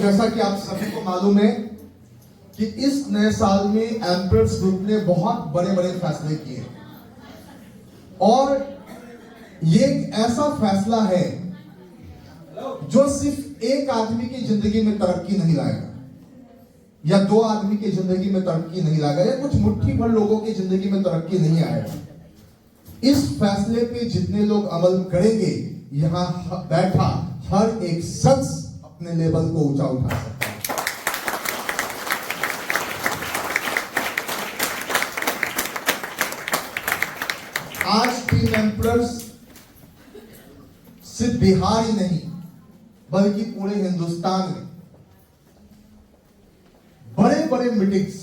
जैसा कि आप सभी को मालूम है कि इस नए साल में एम्प्रेस ग्रुप ने बहुत बड़े बड़े फैसले किए और ये एक ऐसा फैसला है जो सिर्फ एक आदमी की जिंदगी में तरक्की नहीं लाएगा या दो आदमी की जिंदगी में तरक्की नहीं लाएगा या कुछ मुट्ठी भर लोगों की जिंदगी में तरक्की नहीं आएगा। इस फैसले पे जितने लोग अमल करेंगे, यहां बैठा हर एक शख्स अपने लेवल को ऊंचा उठा सकता है। आज टीम एम्प्रेस सिर्फ बिहार ही नहीं बल्कि पूरे हिंदुस्तान में बड़े बड़े मीटिंग्स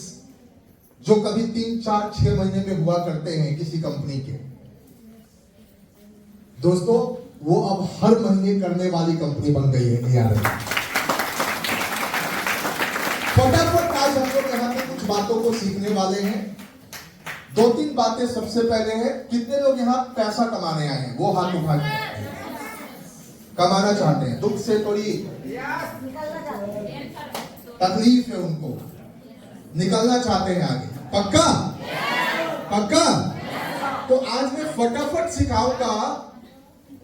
जो कभी 3, 4, 6 महीने में हुआ करते हैं किसी कंपनी के, दोस्तों वो अब हर महीने करने वाली कंपनी बन गई है यार। फटाफट आज हम लोग यहां पे कुछ बातों को सीखने वाले हैं। 2-3 बातें सबसे पहले है, कितने लोग यहां पैसा कमाने आए हैं वो हाथ उठा के कमाना चाहते हैं, दुख से थोड़ी तकलीफ है उनको, निकलना चाहते हैं आगे, पक्का पक्का। तो आज मैं फटाफट सिखाऊंगा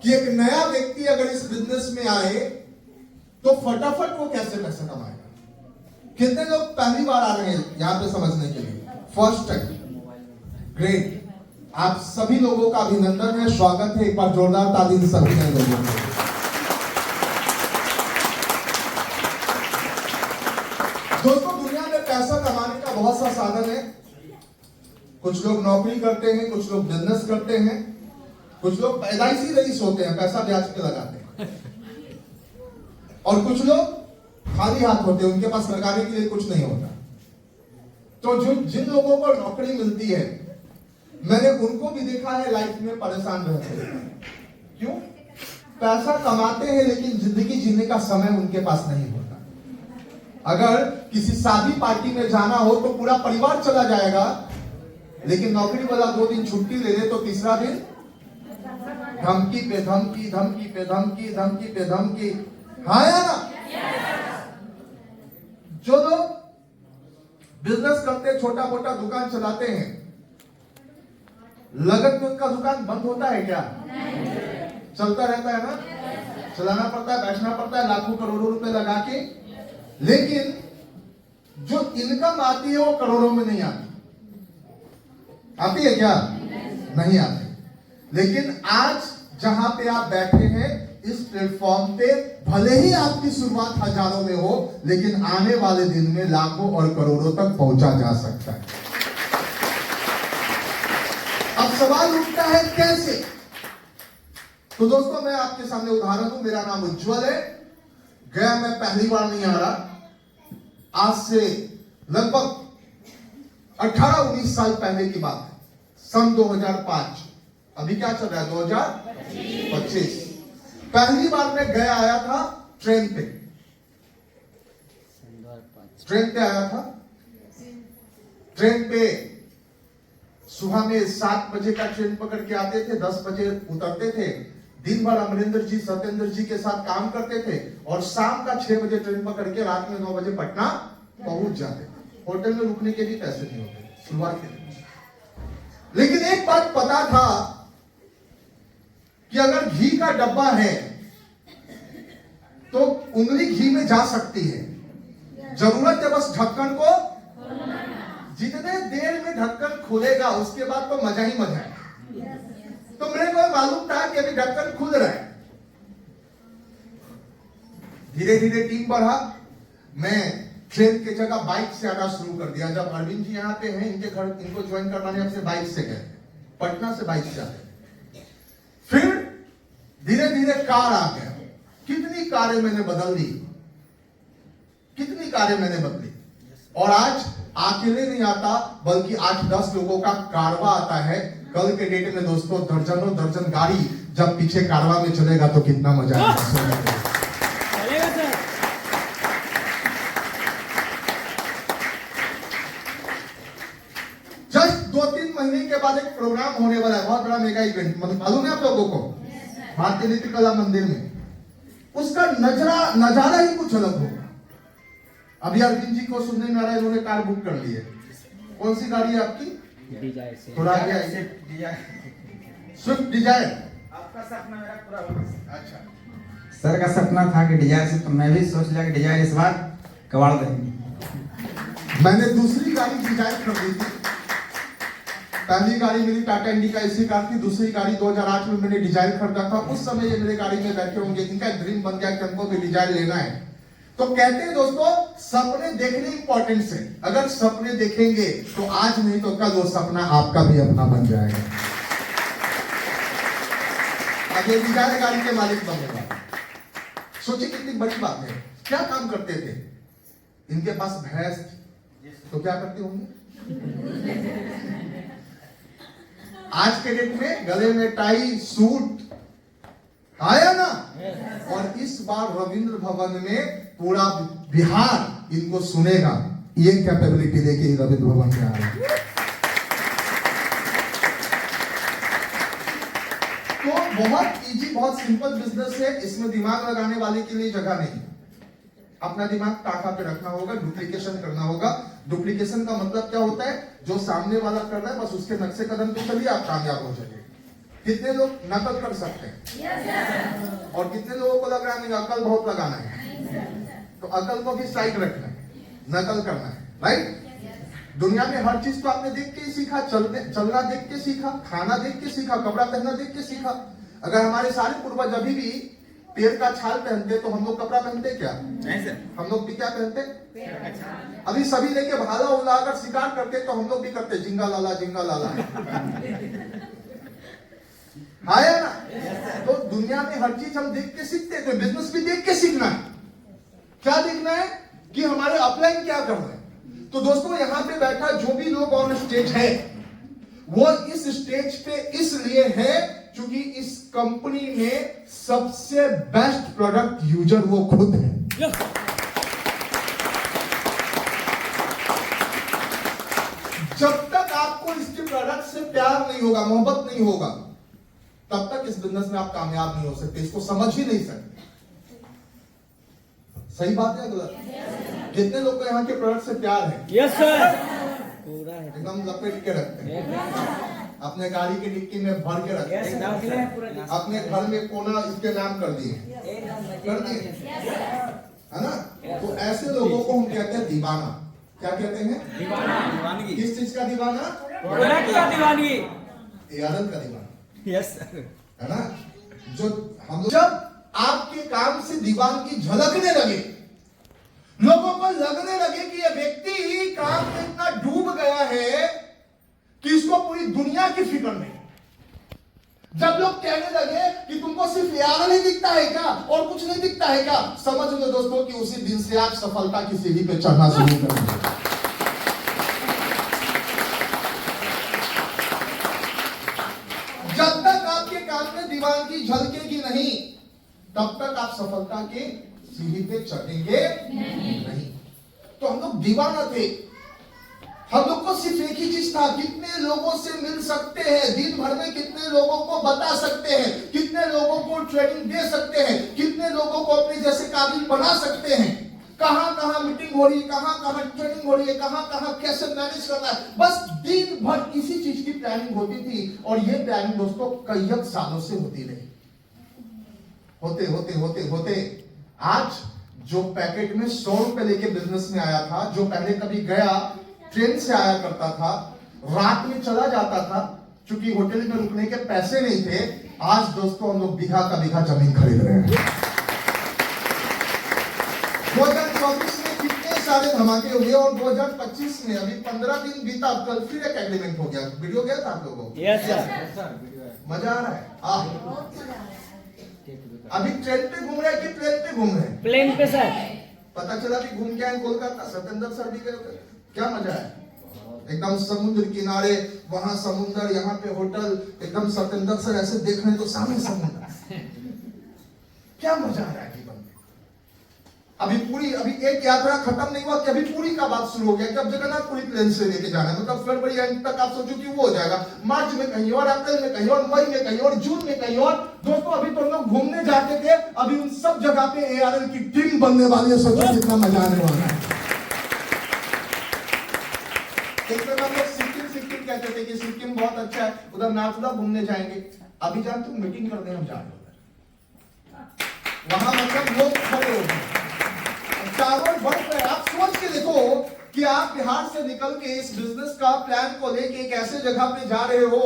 कि एक नया व्यक्ति अगर इस बिजनेस में आए तो फटाफट वो कैसे पैसा कमाएगा। कितने लोग पहली बार आ रहे हैं यहां पे समझने के लिए, फर्स्ट टाइम, ग्रेट। आप सभी लोगों का अभिनंदन है, स्वागत है, एक बार जोरदार ताली सभी नए लोगों को। दोस्तों दुनिया में पैसा कमाने का बहुत सा साधन है। कुछ लोग नौकरी करते हैं, कुछ लोग बिजनेस करते हैं, कुछ लोग पैदाइशी रईस होते हैं, पैसा ब्याज पे लगाते हैं, और कुछ लोग खाली हाथ होते हैं, उनके पास लगाने के लिए कुछ नहीं होता। तो जो जिन लोगों को नौकरी मिलती है, मैंने उनको भी देखा है लाइफ में परेशान रहते हैं। क्यों? पैसा कमाते हैं लेकिन जिंदगी जीने का समय उनके पास नहीं होता। अगर किसी शादी पार्टी में जाना हो तो पूरा परिवार चला जाएगा, लेकिन नौकरी वाला 2 दिन छुट्टी ले ले तो तीसरा दिन धमकी पे धमकी, धमकी पे धमकी, धमकी पे धमकी। हाँ या ना? जो लोग बिजनेस करते, छोटा मोटा दुकान चलाते हैं, लगन में उनका दुकान बंद होता है क्या? चलता रहता है ना, चलाना पड़ता है, बैठना पड़ता है, लाखों करोड़ों रुपए लगा के, लेकिन जो इनकम आती है वो करोड़ों में नहीं आती। आती है क्या? नहीं आती। लेकिन आज जहां पे आप बैठे हैं इस प्लेटफॉर्म पे, भले ही आपकी शुरुआत हजारों में हो, लेकिन आने वाले दिन में लाखों और करोड़ों तक पहुंचा जा सकता है। अब सवाल उठता है कैसे? तो दोस्तों मैं आपके सामने उदाहरण दूं। मेरा नाम उज्जवल है, गया मैं पहली बार नहीं आ रहा। आज से लगभग 18-19 साल पहले की बात है, सन 2005। अभी क्या चल रहा है? 2025। पहली बार मैं गया आया था ट्रेन पे आया था। ट्रेन पे सुबह में 7 बजे का ट्रेन पकड़ के आते थे, 10 बजे उतरते थे। दिन भर अमरिंदर जी, सत्येंद्र जी के साथ काम करते थे और शाम का 6 बजे ट्रेन पकड़ के रात में 9 बजे पटना पहुंच जाते थे। होटल में रुकने के भी पैसे नहीं होते शुरुआत के दिन। लेकिन एक बात पता था कि अगर घी का डब्बा है तो उंगली घी में जा सकती है, जरूरत है बस ढक्कन को, जितने देर में ढक्कन खुलेगा उसके बाद तो मजा ही मजा है। तो मेरे को मालूम था कि अभी ढक्कन खुल रहा है। धीरे धीरे टीम बढ़ा, मैं ट्रेन के जगह बाइक से आना शुरू कर दिया। जब अरविंद जी यहाँ पे हैं, इनके घर इनको ज्वाइन करवाने हमसे बाइक से गए, पटना से बाइक से आते। फिर धीरे धीरे कार आ गया। कितनी कारें मैंने बदल दी, कितनी कारें मैंने बदली, और आज अकेले नहीं आता बल्कि 8-10 लोगों का कारवा आता है। कल के डेट में दोस्तों दर्जनों दर्जन गाड़ी जब पीछे कारवा में चलेगा तो कितना मजा आएगा। जस्ट 2-3 महीने के बाद एक प्रोग्राम होने वाला है, बहुत बड़ा मेगा इवेंट, मतलब मालूम है आप लोगों को, भारतीय नृत्य कला मंदिर में। उसका नजारा ही कुछ अलग होगा। अभी अरविंद जी को सुनने में आ रहा है इन्होंने कार बुक कर ली है। कौन सी गाड़ी है आपकी? थोड़ा आगे आइए। Swift Dzire. आपका सपना मेरा पूरा होगा। अच्छा, सर का सपना था कि डिजायर से, तो मैं भी सोच लिया कि डिजायर इस बार कबाड़ देंगे। मैंने दूसरी गाड़ी डिजायर खरीदी थी। पहली गाड़ी मेरी टाटा इंडिका एसी कार थी, दूसरी गाड़ी 2008 में मैंने डिजायर खरीदा था। उस समय ये मेरे गाड़ी में बैठे होंगे, इनका एक ड्रीम बन गया कि हमको भी डिजायर लेना है। तो कहते हैं दोस्तों, सपने देखने इंपॉर्टेंट है। अगर सपने देखेंगे तो आज नहीं तो कल वो सपना आपका भी अपना बन जाएगा। अब ये डिजायर गाड़ी के मालिक बनेगा। सोचिए कितनी बड़ी बात है। क्या काम करते थे? इनके पास भैंस तो क्या करते होंगे? आज के डेट में गले में टाई सूट आया ना। और इस बार रविंद्र भवन में पूरा बिहार इनको सुनेगा। ये कैपेबिलिटी लेके रविंद्र भवन में आ रहे हैं। तो बहुत इजी, बहुत सिंपल बिजनेस है। इसमें दिमाग लगाने वाले के लिए जगह नहीं। अपना दिमाग टाका पे रखना होगा, डुप्लीकेशन करना होगा। डुप्लीकेशन का मतलब क्या होता है? जो सामने वाला कर रहा है बस उसके नक्शे कदम पे चलिए, आप कामयाब हो जाएंगे। कितने लोग नकल कर सकते हैं? और कितने लोगों को लग रहा है अकल बहुत लगाना है? तो अकल को भी साइड रखना है, नकल करना है, राइट? दुनिया में हर चीज तो आपने देख के सीखा। चलना देख के सीखा, खाना देख के सीखा, कपड़ा पहनना देख के सीखा। अगर हमारे सारे पूर्वज अभी भी पेड़ का छाल पहनते तो हम लोग कपड़ा पहनते क्या? नहीं सर। हम लोग भी क्या पहनते? अभी सभी लेके भाला उला अगर शिकार करते तो हम लोग भी करते, जिंगा लाला जिंगा लाला। आया ना? तो दुनिया में हर चीज हम देख के सीखते हैं। तो बिजनेस भी देख के सीखना है। क्या देखना है कि हमारे अपलाइन क्या कर रहे हैं। तो दोस्तों, यहां पे बैठा जो भी लोग ऑन स्टेज है वो इस स्टेज पे इसलिए है क्योंकि इस कंपनी में सबसे बेस्ट प्रोडक्ट यूजर वो खुद है। जब तक आपको इसके प्रोडक्ट से प्यार नहीं होगा, मोहब्बत नहीं होगा, तब तक इस बिजनेस में आप कामयाब नहीं हो सकते। इसको समझ ही नहीं सकते। सही बात है गलत? कितने लोग को यहाँ के प्रोडक्ट से प्यार है? यस सर, पूरा है, एकदम लपेट के रखते हैं, अपने गाड़ी की डिक्की में भर के रखते हैं, अपने घर में कोना इसके नाम कर दिए, है ना? तो ऐसे लोगों को हम कहते हैं दीवाना। क्या कहते हैं? दीवानगी। किस चीज का दीवाना? प्रोडक्ट का दीवानगी, यादन का दीवाना, यस सर, है ना? जो हम जब आपके काम से दीवानगी झलकने लगे, लोगों को लगने लगे कि यह व्यक्ति ही काम में इतना डूब गया है कि इसको पूरी दुनिया की फिक्र नहीं। जब लोग कहने लगे कि तुमको सिर्फ यार नहीं दिखता है क्या और कुछ नहीं दिखता है क्या, समझ लो दोस्तों कि उसी दिन से आप सफलता की सीढ़ी पे चढ़ना शुरू करेंगे। जब तक आपके काम में दीवानगी झलकेगी नहीं, तब तक आप सफलता के सीढ़ी पे चढ़ेंगे नहीं। तो हम लोग दीवाना थे। हम लोग को सिर्फ एक ही चीज था, कितने लोगों से मिल सकते हैं, दिन भर में कितने लोगों को बता सकते हैं, कितने लोगों को ट्रेनिंग दे सकते हैं, कितने लोगों को अपने जैसे काबिल बना सकते हैं, कहां कहां मीटिंग हो रही है, कहां कहां ट्रेनिंग हो रही है, कहां कहां कैसे मैनेज करना है। बस दिन भर इसी चीज की प्लानिंग होती थी। और ये प्लानिंग दोस्तों कई सालों से होती रही। होते होते होते होते आज जो पैकेट में 100 रुपए लेके बिजनेस में आया था, जो पहले कभी गया ट्रेन से आया करता था, रात में चला जाता था क्योंकि होटल में रुकने के पैसे नहीं थे, आज दोस्तों हम लोग बीघा का बीघा जमीन खरीद रहे हैं। 2024 में कितने सारे धमाके हुए और 2025 में अभी 15 दिन बीता, कल फिर एक एग्रीमेंट हो गया। वीडियो गया था आप लोगों को? यस सर, मजा आ रहा है? अभी ट्रेन पे घूम रहे हैं कि प्लेन पे घूम रहे हैं? प्लेन पे सर, पता चला भी घूम के आए कोलकाता, सत्येंद्र सर भी गए। क्या मजा है? एकदम समुद्र किनारे, वहां समुद्र, यहाँ पे होटल, एकदम सत्येंद्र सर ऐसे देख रहे हैं तो सामने समुद्र। क्या मजा आ रहा है जीवन में। अभी एक यात्रा खत्म नहीं हुआ कि अभी पूरी का बात शुरू हो गया कि अब जगन्नाथपुरी प्लेन से लेके जाना है। मतलब फरवरी एंड तक आप सोचो कि वो हो जाएगा, मार्च में कहीं और, अप्रैल में कहीं और, मई में कहीं और, जून में कहीं और। दोस्तों अभी तो लोग घूमने जाते थे, अभी उन सब जगह पे ARL की टीम बनने वाली है। सोचो कितना मजा आने वाला है। सिक्किम कहते थे कि सिक्किम बहुत अच्छा है, उधर नाथुला घूमने जाएंगे। अभी जानते हो मीटिंग करने हम जा रहे हैं उधर, वहां मतलब लोग खड़े हो गए, चारों बर्फ है। आप सोच के देखो कि आप बिहार से निकल के इस बिजनेस का प्लान को लेके एक ऐसे जगह पे जा रहे हो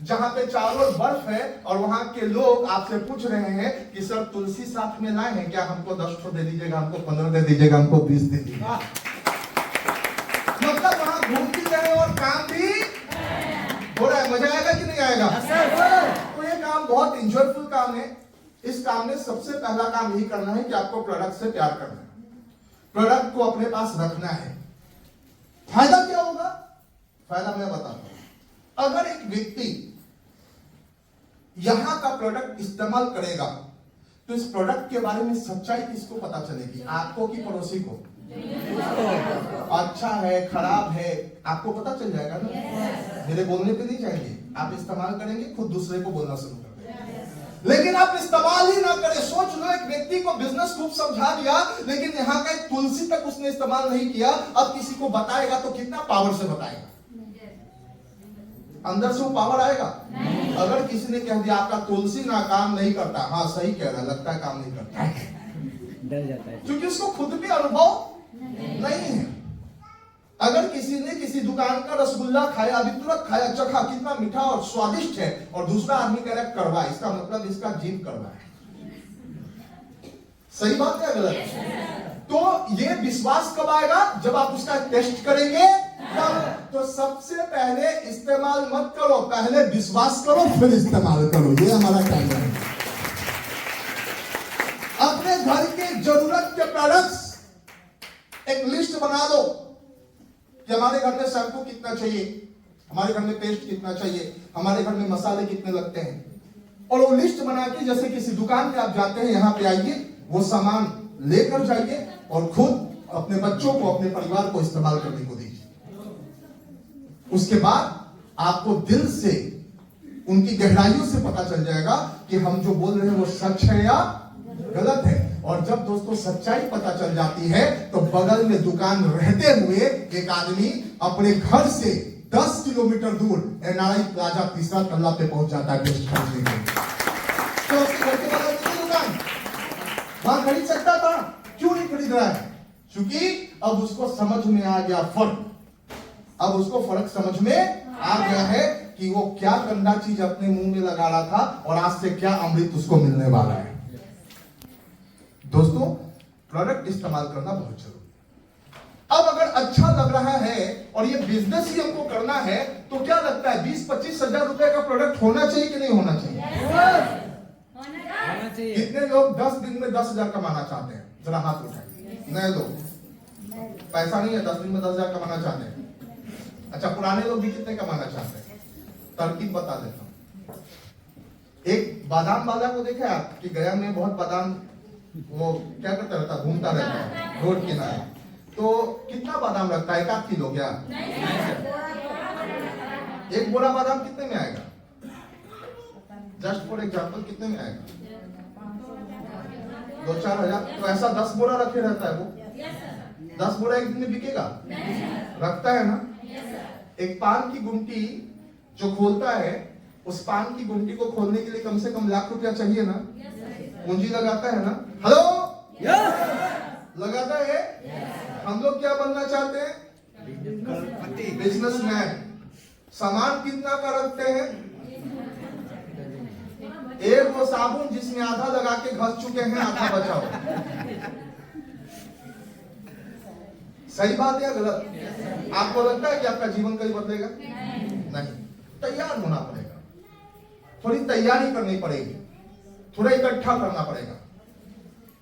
जहां पे चारों ओर बर्फ है, और वहां के लोग आपसे पूछ रहे हैं कि सर तुलसी साथ में लाए हैं क्या, हमको 10 ठो दे दीजिएगा, हमको 15 दे दीजिएगा, हमको 20 दे दीजिएगा। मतलब वहां घूम भी रहे और काम भी हो रहा है। मजा आएगा कि नहीं आएगा? तो ये काम बहुत इंजॉयफुल काम है। इस काम में सबसे पहला काम यही करना है कि आपको प्रोडक्ट से प्यार करना है, प्रोडक्ट को अपने पास रखना है। फायदा क्या होगा? फायदा मैं बताता हूं। अगर एक व्यक्ति यहां का प्रोडक्ट इस्तेमाल करेगा तो इस प्रोडक्ट के बारे में सच्चाई किसको पता चलेगी? आपको कि पड़ोसी को? अच्छा है खराब है आपको पता चल जाएगा ना। मेरे बोलने पे नहीं जाएंगे, आप इस्तेमाल करेंगे, खुद दूसरे को बोलना शुरू कर देंगे। लेकिन आप इस्तेमाल ही ना करें। सोच लो, एक व्यक्ति को बिजनेस खूब समझा दिया, लेकिन यहाँ का एक तुलसी तक उसने इस्तेमाल नहीं किया। अब किसी को बताएगा तो कितना पावर से बताएगा? अंदर से वो पावर आएगा? अगर किसी ने कह दिया आपका तुलसी ना काम नहीं करता, हाँ सही कह रहा है, लगता है काम नहीं करता, डर जाता है क्योंकि उसको खुद भी अनुभव नहीं है। अगर किसी ने किसी दुकान का रसगुल्ला खाया, अभी तुरंत खाया, चखा, कितना मीठा और स्वादिष्ट है, और दूसरा आदमी कह रहा है कड़वा, इसका मतलब इसका जीभ कड़वा है। सही बात है गलत? तो ये विश्वास कब आएगा? जब आप उसका टेस्ट करेंगे तब। तो सबसे पहले इस्तेमाल मत करो, पहले विश्वास करो फिर इस्तेमाल करो। ये हमारा कहना है। अपने घर के जरूरत के प्रोडक्ट्स एक लिस्ट बना दो कि हमारे घर में शैम्पू कितना चाहिए, हमारे घर में पेस्ट कितना चाहिए, हमारे घर में मसाले कितने लगते हैं, और वो लिस्ट बना के जैसे किसी दुकान पे आप जाते हैं, यहां पे आइए, वो सामान लेकर जाइए और खुद अपने बच्चों को, अपने परिवार को इस्तेमाल करने को दीजिए। उसके बाद आपको दिल से, उनकी गहराइयों से पता चल जाएगा कि हम जो बोल रहे हैं वो सच है या गलत है। और जब दोस्तों सच्चाई पता चल जाती है तो बगल में दुकान रहते हुए एक आदमी अपने घर से 10 किलोमीटर दूर एनआरआई प्लाजा तीसरा तल्ला पे पहुंच जाता है पेस्ट खरीदने के लिए। तो उसके घर के बगल की दुकान वहां खरीद सकता था, क्यों नहीं खरीद रहा है? क्योंकि अब उसको समझ में आ गया फर्क। अब उसको फर्क समझ में आ गया है कि वो क्या गंदा चीज अपने मुंह में लगा रहा था और आज से क्या अमृत उसको मिलने वाला है। दोस्तों, प्रोडक्ट इस्तेमाल करना बहुत जरूरी है। अब अगर अच्छा लग रहा है और ये बिजनेस ही हमको करना है तो क्या लगता है 20-25 हजार रुपए का प्रोडक्ट होना चाहिए कि नहीं होना चाहिए? होना चाहिए। कितने लोग 10 दिन में 10,000 कमाना चाहते हैं? जरा हाथ उठाइए। नए लोग, पैसा नहीं है, 10 दिन में 10,000 कमाना चाहते हैं। अच्छा, पुराने लोग भी कितने कमाना चाहते हैं? तरकीब बता देता हूं। एक बादाम वाला को देखा आप कि गया में बहुत बादाम, वो क्या करता रहता, घूमता रहता है रोड किनारे। तो कितना बादाम लगता है? 1 किलो क्या? एक बोरा बादाम कितने में आएगा? जस्ट फॉर एग्जाम्पल कितने में आएगा? 2-4 हजार। तो ऐसा 10 बोरा रखे रहता है वो। 10 बोरा एक दिन में बिकेगा? रखता है ना। एक पान की गुमटी जो खोलता है, उस पान की गुमटी को खोलने के लिए कम से कम लाख रुपया चाहिए ना, पूंजी लगाता है ना। हेलो, लगाता है। हम लोग क्या बनना चाहते हैं? बिजनेसमैन। सामान कितना का रखते हैं? एक वो साबुन जिसमें आधा लगा के घस चुके हैं, आधा बचा हुआ। सही बात है गलत? आपको लगता है कि आपका जीवन कभी बदलेगा? नहीं। तैयार होना पड़ेगा, थोड़ी तैयारी करनी पड़ेगी, थोड़ा इकट्ठा करना पड़ेगा।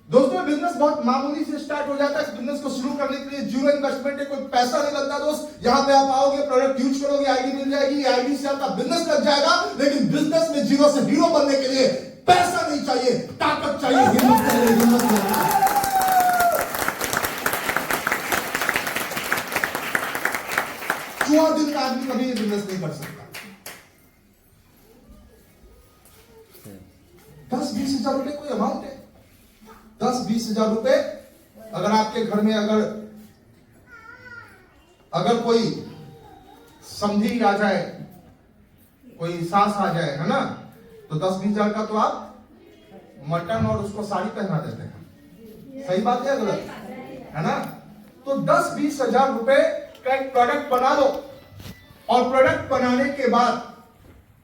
दोस्तों, बिजनेस बहुत मामूली से स्टार्ट हो जाता है। बिजनेस को शुरू करने के लिए जीरो इन्वेस्टमेंट है, कोई पैसा नहीं लगता। दोस्त, यहाँ पे आप आओगे, प्रोडक्ट यूज करोगे, आईडी मिल जाएगी, आईडी से आपका बिजनेस लग जाएगा। लेकिन बिजनेस में जीरो से हीरो बनने के लिए पैसा नहीं चाहिए, ताकत चाहिए, हिम्मत चाहिए, हिम्मत चाहिए। चुहा दिल का आदमी कभी बिजनेस नहीं कर सकता। 10-20 हजार रुपए कोई अमाउंट है? 10-20 हजार रुपए अगर आपके घर में अगर कोई समधी आ जाए, कोई सास आ जाए, है ना, तो 10-20 हजार का तो आप मटन और उसको साड़ी पहना देते हैं। सही बात है गलत है ना? तो 10-20 हजार रुपए का एक प्रोडक्ट बना लो और प्रोडक्ट बनाने के बाद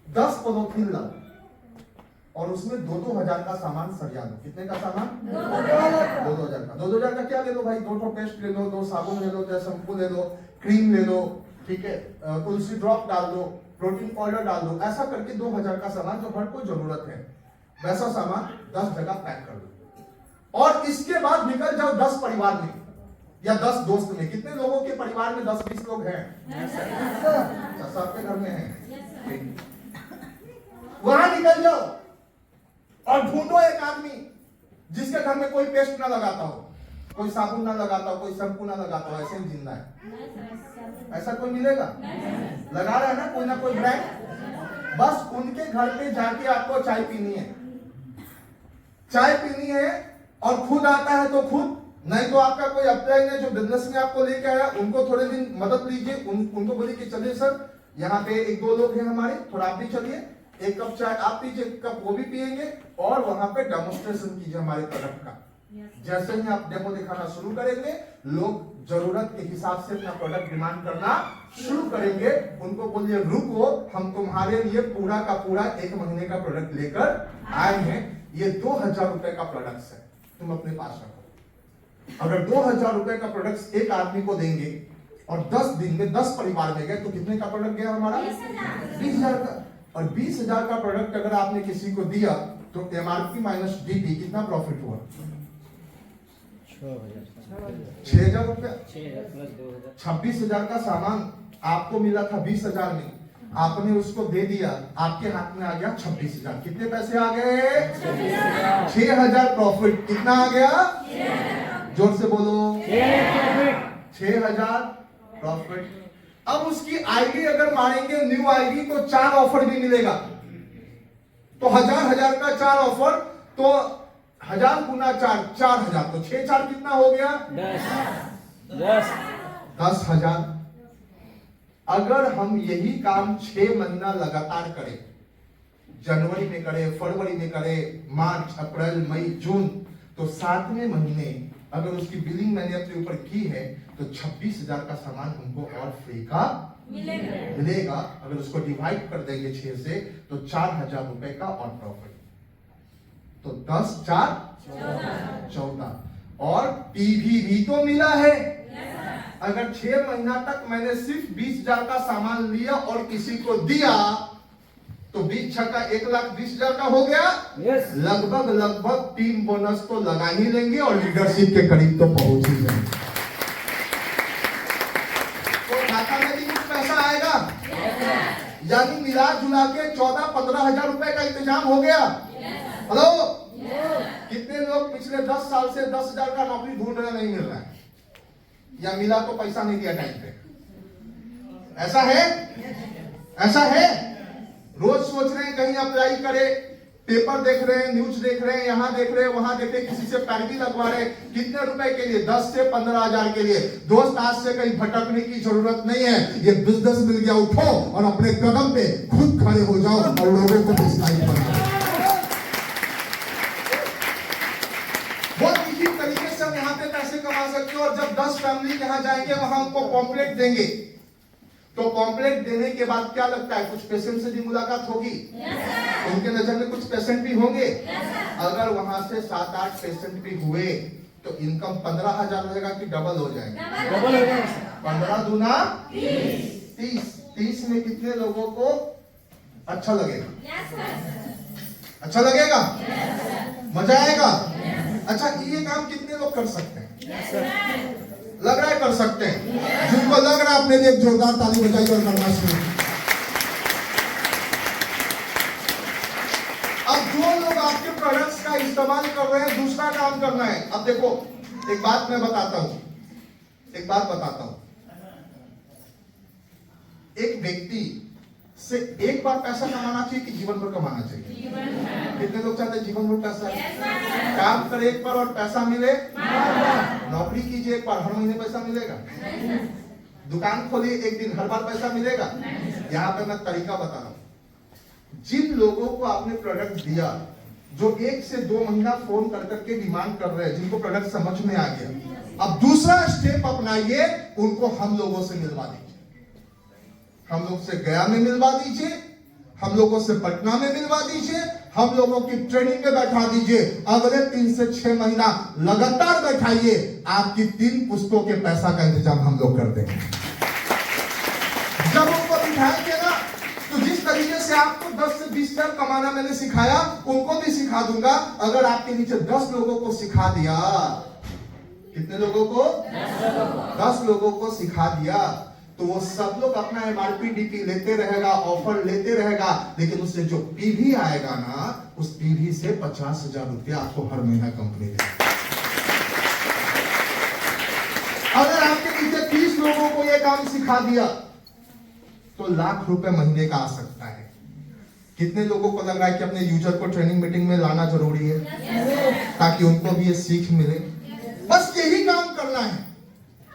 10 पॉलीथीन लाओ और उसमें 2-2 हजार का सामान सरिया लो। कितने का सामान? 2-2 हजार का। 2-2 हजार का क्या ले लो भाई? 2 पेस्ट ले लो, 2 साबुन ले लो, 2 शैम्पू ले लो, क्रीम ले लो, ठीक है, तुलसी ड्रॉप डाल दो, प्रोटीन पाउडर डाल दो। ऐसा करके 2 हजार का सामान जो हर कोई जरूरत है वैसा सामान 10 जगह पैक कर लो और इसके बाद निकल जाओ 10 परिवार में या 10 दोस्त में। कितने लोगों के परिवार में 10-20 लोग हैं? सबके घर में हैं। वहां निकल जाओ और ढूंढो एक आदमी जिसके घर में कोई पेस्ट ना लगाता हो, कोई साबुन ना लगाता हो, कोई शैम्पू ना लगाता हो, ऐसे ही जिंदा है। ऐसा कोई मिलेगा? लगा रहा है ना कोई ब्रांड। बस उनके घर पे जाके आपको चाय पीनी है, चाय पीनी है और खुद आता है तो खुद, नहीं तो आपका कोई अपलाइन है जो बिजनेस में आपको लेके आया, उनको थोड़े दिन मदद लीजिए, उनको बोलिए कि चलिए सर यहाँ पे 1-2 लोग हैं हमारे, थोड़ा आप भी चलिए, 1 कप चाय आप पीजिए, 1 कप वो भी पिएंगे और वहां पे डेमोन्स्ट्रेशन कीजिए हमारे प्रोडक्ट का। जैसे ही आप डेमो दिखाना शुरू करेंगे, लोग जरूरत के हिसाब से अपना प्रोडक्ट डिमांड करना शुरू करेंगे। उनको बोलिए रुको, हम तुम्हारे लिए पूरा का पूरा 1 महीने का प्रोडक्ट लेकर आए हैं, ये 2000 रुपए का प्रोडक्ट है, तुम अपने पास रखो। अगर 2000 रुपए का प्रोडक्ट एक आदमी को देंगे और 10 दिन में 10 परिवार में गए तो कितने का प्रोडक्ट गया हमारा? 20,000 का। और 20,000 का प्रोडक्ट अगर आपने किसी को दिया तो MRP माइनस DP कितना प्रॉफिट हुआ? 6,000 रुपया। 26,000 का सामान आपको मिला था 20,000 में, आपने उसको दे दिया, आपके हाथ में आ गया 26,000। कितने पैसे आ गए? 6,000 प्रॉफिट। कितना आ गया? जोर से बोलो। 6,000 प्रॉफिट। अब उसकी आईडी अगर मारेंगे न्यू आईडी तो 4 ऑफर भी मिलेगा, तो 1000 का 4 ऑफर, तो 1000 गुना 4, 4000, तो 6-4 कितना हो गया? 10,000। अगर हम यही काम 6 महीना लगातार करें, जनवरी में करें, फरवरी में करें, मार्च, अप्रैल, मई, जून, तो 7वें महीने अगर उसकी बिलिंग मैंने अपने ऊपर की है तो 26,000 का सामान हमको और फ्री का मिलेगा। अगर उसको डिवाइड कर देंगे 6 से तो 4,000 रुपए का और प्रॉफिट, तो 10, 4, 14। और पीवी भी तो मिला है। अगर 6 महीना तक मैंने सिर्फ 20,000 का सामान लिया और किसी को दिया तो 20 छक्का 1,20,000 का हो गया। लगभग टीम बोनस तो लगा ही लेंगे और लीडरशिप के करीब तो पहुंच ही जाएंगे। तो खाता में भी कुछ पैसा आएगा, यानी मिला जुला के 14-15,000 रुपए का इंतजाम हो गया। हेलो, कितने लोग पिछले 10 साल से 10,000 का नौकरी ढूंढ रहे, नहीं मिल रहा है, या मिला तो पैसा नहीं दिया टाइम पे? ऐसा है? ऐसा है? रोज सोच रहे हैं कहीं अप्लाई करे, पेपर देख रहे हैं, न्यूज देख रहे हैं, यहाँ देख रहे हैं, वहां देख रहे हैं, किसी से पैरवी लगवा रहे हैं। कितने रुपए के लिए? 10 से 15,000 के लिए। दोस्त, आज से कहीं भटकने की जरूरत नहीं है, ये बिजनेस मिल गया, उठो और अपने कदम पे खुद खड़े हो जाओ और लोगों को डिस्काइड बनाओ। बहुत इजी तरीके से हम यहाँ पे पैसे कमा सकते हो। और जब 10 फैमिली यहाँ जाएंगे वहां उनको पॉम्पलेट देंगे, तो पॉम्पलेट देने के बाद क्या लगता है, कुछ पेशेंट से भी मुलाकात होगी, उनके नजर में कुछ पेशेंट भी होंगे। अगर वहां से 7-8 पेशेंट भी हुए तो इनकम 15,000 रहेगा कि डबल हो जाएगा? डबल हो जाएगा। 15 दूना 30 में कितने लोगों को अच्छा लगेगा? अच्छा लगेगा? मजा आएगा? अच्छा, ये काम कितने लोग कर सकते हैं? लग रहा है कर सकते हैं। जिनको लग रहा है अपने लिए जोरदार ताली बजाइए और करना शुरू। अब जो लोग आपके प्रोडक्ट्स का इस्तेमाल कर रहे हैं, दूसरा काम करना है। अब देखो, एक बात मैं बताता हूं, एक व्यक्ति से एक बार पैसा कमाना चाहिए कि जीवन भर कमाना चाहिए? कितने लोग चाहते हैं जीवन भर पैसा? काम करे एक बार और पैसा मिले। नौकरी कीजिए एक बार, हर महीने पैसा मिलेगा? दुकान खोली एक दिन हर बार पैसा मिलेगा? यहाँ पे मैं तरीका बता रहा हूं। जिन लोगों को आपने प्रोडक्ट दिया, जो 1 से 2 महीना फोन कर करके डिमांड कर रहे हैं, जिनको प्रोडक्ट समझ में आ गया, अब दूसरा स्टेप अपनाइए, उनको हम लोगों से मिलवा दीजिए। हम लोग से गया में मिलवा दीजिए, हम लोगों से पटना में मिलवा दीजिए, हम लोगों की ट्रेनिंग में बैठा दीजिए। अगले 3 से 6 महीना लगातार बैठाइए, आपकी 3 पुस्तकों के पैसा का इंतजाम हम लोग कर देंगे। जब उनको बिठाएंगे ना, तो जिस तरीके से आपको 10 से 20 हजार कमाना मैंने सिखाया, उनको भी सिखा दूंगा। अगर आपके नीचे 10 लोगों को सिखा दिया, कितने लोगों को? 10 लोगों को सिखा दिया, तो वो सब लोग अपना एमआरपी डीपी लेते रहेगा, ऑफर लेते रहेगा, लेकिन उससे जो पीवी आएगा ना, उस पीवी से 50,000 रुपया आपको हर महीना कंपनी देगी। अगर आपके नीचे 30 लोगों को यह काम सिखा दिया, तो लाख रुपए महीने का आ सकता है। कितने लोगों को लग रहा है कि अपने यूजर को ट्रेनिंग मीटिंग में लाना जरूरी है, ताकि उनको भी ये सीख मिले? बस यही काम करना है,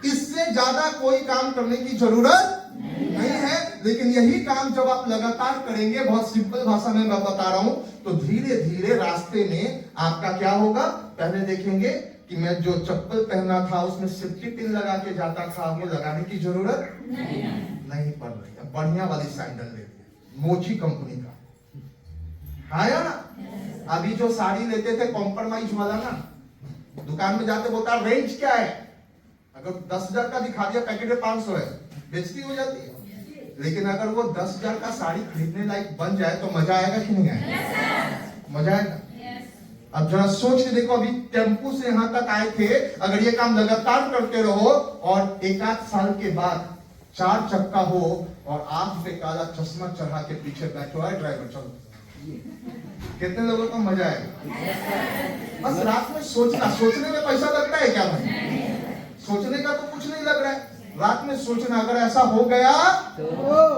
इससे ज्यादा कोई काम करने की जरूरत नहीं है। लेकिन यही काम जब आप लगातार करेंगे, बहुत सिंपल भाषा में मैं बता रहा हूं, तो धीरे धीरे रास्ते में आपका क्या होगा? पहले देखेंगे कि मैं जो चप्पल पहना था उसमें सेफ्टी पिन लगा के जाता था, वो लगाने की जरूरत नहीं पड़ रही है। बढ़िया वाली सैंडल लेते, मोची कंपनी का आया ना। अभी जो साड़ी लेते थे कॉम्प्रोमाइज वाला ना, दुकान में जाते बोलता रेंज क्या है, अगर 10,000 का दिखा दिया पैकेट में 500 है, बेइज्जती हो जाती है। लेकिन अगर वो 10,000 का साड़ी खरीदने लायक बन जाए तो मजा आएगा कि नहीं आएगा? मजा आएगा। अब जरा सोच के देखो, अभी टेम्पू से यहां तक आए थे, अगर ये काम लगातार करते रहो और 1-8 साल के बाद 4 चक्का हो और आंख पे काला चश्मा चढ़ा के पीछे बैठो है ड्राइवर, चलो, कितने लोगों को मजा आएगा? बस रात में सोचना, सोचने में पैसा लगता है क्या भाई? सोचने का तो कुछ नहीं लग रहा है, रात में सोचना। अगर ऐसा हो गया तो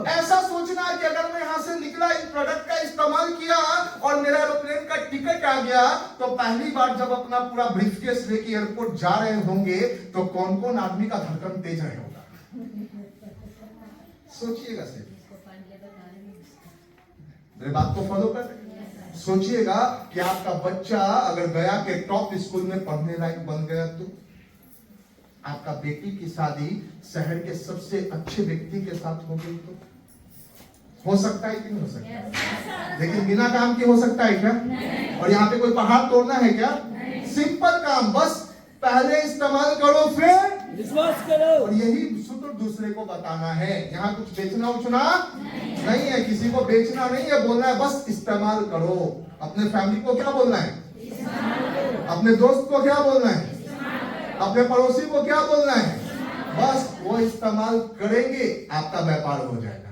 ऐसा सोचना कि अगर मैं यहां से निकला, इन प्रोडक्ट का इस्तेमाल किया और मेरा एरोप्लेन का टिकट आ गया, तो पहली बार जब अपना पूरा ब्रीफकेस लेके एयरपोर्ट जा रहे होंगे, तो कौन कौन आदमी का धड़कन तेज रहे होगा? सोचिएगा सिर्फ, मेरे बात को फॉलो कर। सोचिएगा कि आपका बच्चा अगर गया के टॉप स्कूल में पढ़ने लायक बन गया, तो आपका बेटी की शादी शहर के सबसे अच्छे व्यक्ति के साथ हो गई, तो हो सकता है कि नहीं हो सकता? लेकिन बिना काम के हो सकता है क्या? और यहाँ पे कोई पहाड़ तोड़ना है क्या? सिंपल काम, बस पहले इस्तेमाल करो, फिर विश्वास करो, और यही सूत्र दूसरे को बताना है। यहाँ कुछ बेचना उचना नहीं है, किसी को बेचना नहीं है, बोलना है बस इस्तेमाल करो। अपने फैमिली को क्या बोलना है? अपने दोस्त को क्या बोलना है? अपने पड़ोसी को क्या बोलना है? बस वो इस्तेमाल करेंगे, आपका व्यापार हो जाएगा।